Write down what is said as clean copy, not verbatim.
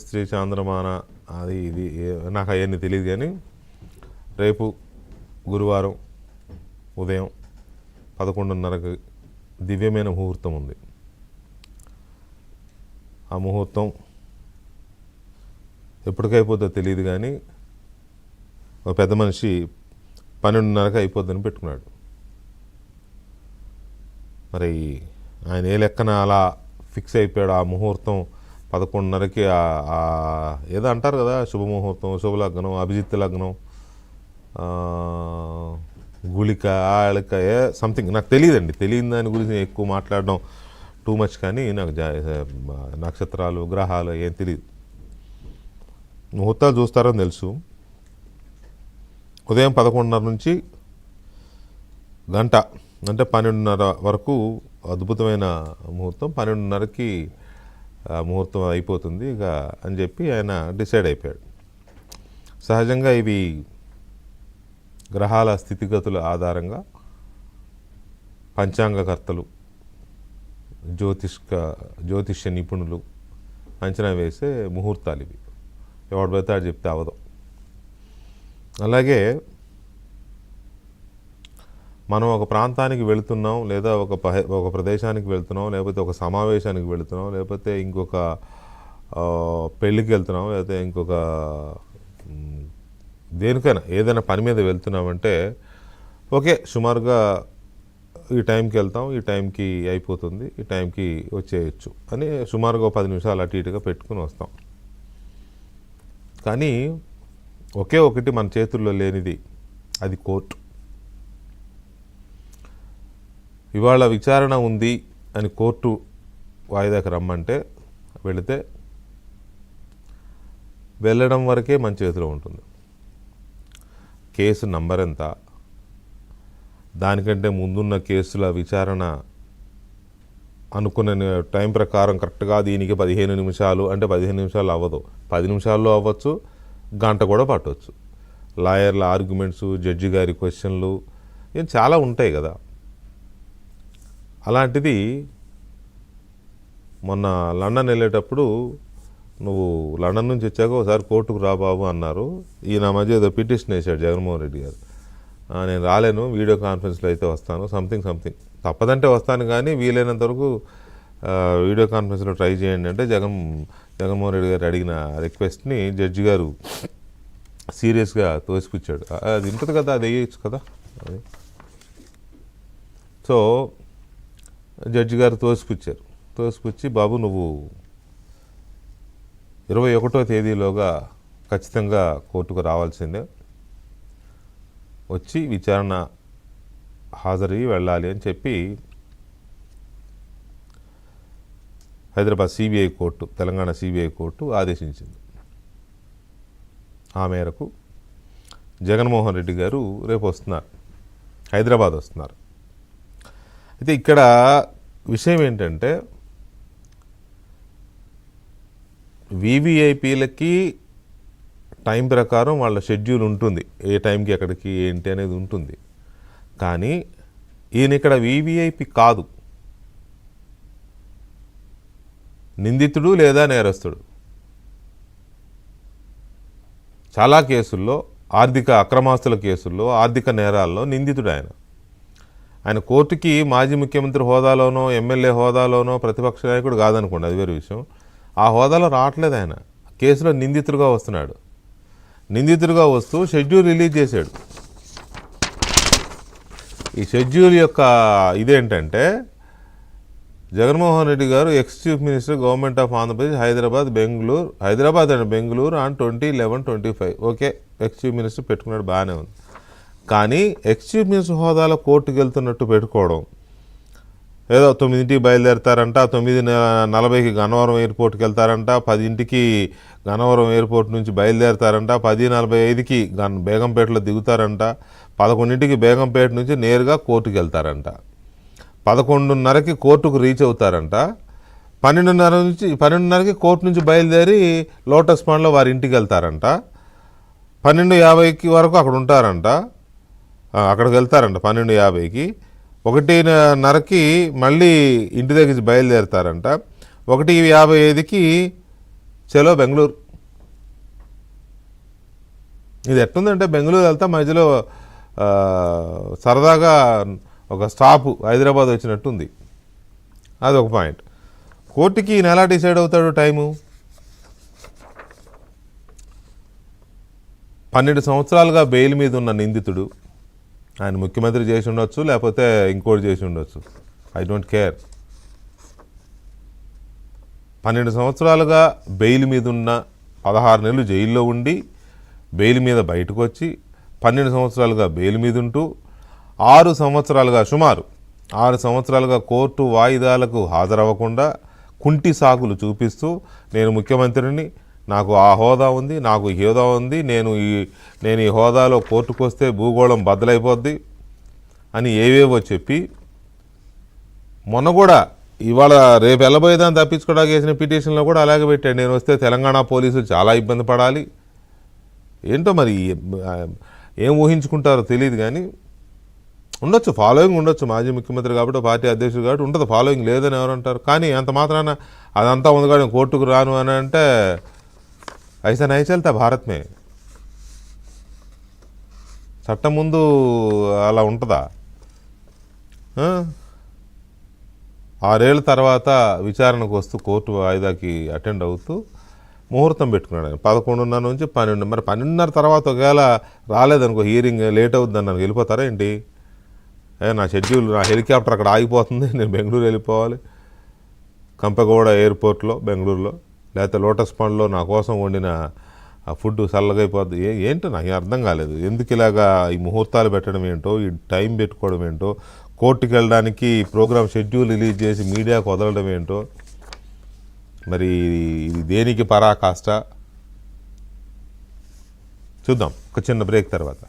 స్త్రీ చాంద్రమాన అది ఇది నాకు అవన్నీ తెలియదు. కానీ రేపు గురువారం ఉదయం 11:30కి దివ్యమైన ముహూర్తం ఉంది. ఆ ముహూర్తం ఎప్పటికైపోతుందో తెలియదు. కానీ ఒక పెద్ద మనిషి 12:30కి అయిపోద్దని పెట్టుకున్నాడు. మరి ఆయన ఏ లెక్కన అలా ఫిక్స్ అయిపోయాడు. ఆ ముహూర్తం 11:30కి ఏదో అంటారు కదా, శుభముహూర్తం, శుభలగ్నం, అభిజిత్ లగ్నం, గుళిక, ఆళిక, సంథింగ్ నాకు తెలియదండి. తెలియని దాని గురించి ఎక్కువ మాట్లాడడం టూ మచ్. కానీ నాకు నక్షత్రాలు, గ్రహాలు ఏం తెలియదు. ముహూర్తాలు చూస్తారని తెలుసు. ఉదయం 11:30 నుంచి గంట అంటే 12:30 వరకు అద్భుతమైన ముహూర్తం. 12:30కి ముహూర్తం అయిపోతుంది ఇక అని చెప్పి ఆయన డిసైడ్ అయిపోయాడు. సహజంగా ఇవి గ్రహాల స్థితిగతుల ఆధారంగా పంచాంగకర్తలు, జ్యోతిష్య నిపుణులు అంచనా వేసే ముహూర్తాలు ఇవి. ఎవడు పడితే ఆడు చెప్తే అవదు. అలాగే మనం ఒక ప్రాంతానికి వెళుతున్నాం, లేదా ఒక ప్రదేశానికి వెళ్తున్నాం, లేకపోతే ఒక సమావేశానికి వెళుతున్నాం, లేకపోతే ఇంకొక పెళ్ళికి వెళ్తున్నాం, లేకపోతే ఇంకొక దేనికైనా ఏదైనా పని మీద వెళ్తున్నామంటే ఓకే సుమారుగా ఈ టైంకి వెళ్తాం, ఈ టైంకి అయిపోతుంది, ఈ టైంకి వచ్చేయచ్చు అని సుమారుగా 10 నిమిషాలు అటు ఇటుగా పెట్టుకుని వస్తాం. కానీ ఒకే ఒకటి మన చేతుల్లో లేనిది, అది కోర్టు. ఇవాళ విచారణ ఉంది అని కోర్టు వాయిదాకి రమ్మంటే వెళితే వెళ్ళడం వరకే మన చేతిలో ఉంటుంది. కేసు నంబర్ ఎంత, దానికంటే ముందున్న కేసుల విచారణ అనుకున్న టైం ప్రకారం కరెక్ట్గా దీనికి 15 నిమిషాలు అంటే 15 నిమిషాలు అవ్వదు, 10 నిమిషాల్లో అవ్వచ్చు, గంట కూడా పట్టవచ్చు. లాయర్ల ఆర్గ్యుమెంట్స్, జడ్జి గారి క్వశ్చన్లు ఏం చాలా ఉంటాయి కదా. అలాంటిది మొన్న లండన్ వెళ్ళేటప్పుడు నువ్వు లండన్ నుంచి వచ్చాక ఒకసారి కోర్టుకు రా బాబు అన్నారు. ఈయన మధ్య ఏదో పిటిషన్ వేశాడు జగన్మోహన్ రెడ్డి గారు. నేను రాలేను, వీడియో కాన్ఫరెన్స్లో అయితే వస్తాను, సంథింగ్ తప్పదంటే వస్తాను, కానీ వీలైనంత వరకు వీడియో కాన్ఫరెన్స్లో ట్రై చేయండి అంటే జగన్మోహన్ రెడ్డి గారు అడిగిన రిక్వెస్ట్ని జడ్జి గారు సీరియస్గా తోసిపుచ్చాడు. అది ఉంటుంది కదా, అది వేయచ్చు కదా. సో జడ్జి గారు తోసిపుచ్చి బాబు నువ్వు 21వ తేదీలోగా ఖచ్చితంగా కోర్టుకు రావాల్సిందే, వచ్చి విచారణ హాజరయ్యి వెళ్ళాలి అని చెప్పి Hyderabad CBI court, Telangana CBI court ఆదేశించింది. ఆ మేరకు జగన్మోహన్ రెడ్డి గారు రేపు వస్తున్నారు, హైదరాబాద్ వస్తున్నారు. అయితే ఇక్కడ విషయం ఏంటంటే వివిఐపీలకి టైం ప్రకారం వాళ్ళ షెడ్యూల్ ఉంటుంది, ఏ టైంకి ఎక్కడికి ఏంటి అనేది ఉంటుంది. కానీ ఈయన ఇక్కడ వివిఐపి కాదు, నిందితుడు లేదా నేరస్తుడు. చాలా కేసుల్లో, ఆర్థిక అక్రమాస్తుల కేసుల్లో, ఆర్థిక నేరాల్లో నిందితుడు ఆయన కోర్టుకి మాజీ ముఖ్యమంత్రి హోదాలోనో, ఎమ్మెల్యే హోదాలోనో, ప్రతిపక్ష నాయకుడు కాదనుకోండి, అది వేరే విషయం. ఆ హోదాలో రావట్లేదు. ఆయన కేసులో నిందితుడిగా వస్తున్నాడు. నిందితుడిగా వస్తూ షెడ్యూల్ రిలీజ్ చేశాడు. ఈ షెడ్యూల్ యొక్క ఇదేంటంటే జగన్మోహన్ రెడ్డి గారు ex chief minister government of Andhra Pradesh Hyderabad and Bengaluru on 20/11/25. Okay, ex chief minister పెట్టుకున్నాడు, బాగానే ఉంది. కానీ ఎక్స్ చీఫ్ మినిస్టర్ హోదాలో కోర్టుకు వెళ్తున్నట్టు పెట్టుకోవడం, ఏదో 9ంటికి బయలుదేరతారంట, 9:40కి గన్నవరం ఎయిర్పోర్ట్కి వెళ్తారంట, 10ంటికి గన్నవరం ఎయిర్పోర్ట్ నుంచి బయలుదేరతారంట, 10:45కి బేగంపేటలో దిగుతారంట, 11ంటికి బేగంపేట నుంచి నేరుగా కోర్టుకు వెళ్తారంట, 11:30కి కోర్టుకు రీచ్ అవుతారంట, 12:30కి కోర్టు నుంచి బయలుదేరి లోటస్ పాండ్లో వారి ఇంటికి వెళ్తారంట, 12:50కి వరకు అక్కడ ఉంటారంట, అక్కడికి వెళ్తారంట 12:50కి, 1:30కి మళ్ళీ ఇంటి దగ్గర బయలుదేరుతారంట, 1:55కి చలో బెంగళూరు. ఇది ఎట్టుందంటే బెంగళూరు వెళ్తా మధ్యలో సరదాగా ఒక స్టాప్ హైదరాబాద్ వచ్చినట్టుంది. అదొక పాయింట్. కోర్టుకి ఈయన ఎలా డిసైడ్ అవుతాడు టైము? 12 సంవత్సరాలుగా బెయిల్ మీద ఉన్న నిందితుడు, ఆయన ముఖ్యమంత్రి చేసి ఉండొచ్చు, లేకపోతే ఇంకోటి చేసి ఉండొచ్చు, ఐ డోంట్ కేర్. 12 సంవత్సరాలుగా బెయిల్ మీద ఉన్న, 16 నెలలు జైల్లో ఉండి బెయిల్ మీద బయటకు వచ్చి 12 సంవత్సరాలుగా బెయిల్ మీద ఉంటూ 6 సంవత్సరాలుగా సుమారు 6 సంవత్సరాలుగా కోర్టు వాయిదాలకు హాజరవ్వకుండా కుంటి సాకులు చూపిస్తూ నేను ముఖ్యమంత్రిని, నాకు ఆ హోదా ఉంది, నాకు ఈ హోదా ఉంది, నేను ఈ హోదాలో కోర్టుకు వస్తే భూగోళం బద్దలైపోద్ది అని ఏవేవో చెప్పి, మొన్న కూడా ఇవాళ రేపు వెళ్ళబోయేదాన్ని తప్పించుకోవడానికి వేసిన పిటిషన్లో కూడా అలాగే పెట్టాడు. నేను వస్తే తెలంగాణ పోలీసులు చాలా ఇబ్బంది పడాలి. ఏంటో మరి ఏం ఊహించుకుంటారో తెలియదు, కానీ ఉండొచ్చు, ఫాలోయింగ్ ఉండొచ్చు. మాజీ ముఖ్యమంత్రి కాబట్టి, పార్టీ అధ్యక్షుడు కాబట్టి ఉంటుంది, ఫాలోయింగ్ లేదని ఎవరు అంటారు. కానీ అంత మాత్రాన అదంతా ఉంది కానీ కోర్టుకు రాను అని అంటే ఐసా నై చల్తా భారత్ మే. చట్టం ముందు అలా ఉంటుందా? 6 ఏళ్ళ తర్వాత విచారణకు వస్తూ కోర్టు వాయిదాకి అటెండ్ అవుతూ ముహూర్తం పెట్టుకున్నాడు ఆయన 11:30 నుంచి 12. మరి 12:30 తర్వాత ఒకవేళ రాలేదనుకో, హియరింగ్ లేట్ అవుతుంది అన్నాను, వెళ్ళిపోతారా ఏంటి? నా షెడ్యూల్, నా హెలికాప్టర్ అక్కడ ఆగిపోతుంది, నేను బెంగళూరు వెళ్ళిపోవాలి, కంపగౌడ ఎయిర్పోర్ట్లో బెంగళూరులో, లేకపోతే లోటస్ పాండ్లో నా కోసం వండిన ఫుడ్ చల్లగైపోద్ది. ఏంటో నాకు అర్థం కాలేదు. ఎందుకు ఇలాగా ఈ ముహూర్తాలు పెట్టడం ఏంటో, ఈ టైం పెట్టుకోవడం ఏంటో, కోర్టుకి వెళ్ళడానికి ప్రోగ్రామ్ షెడ్యూల్ రిలీజ్ చేసి మీడియాకు వదలడం ఏంటో, మరి ఇది దేనికి పరాకాష్ట? చూద్దాం ఒక చిన్న బ్రేక్ తర్వాత.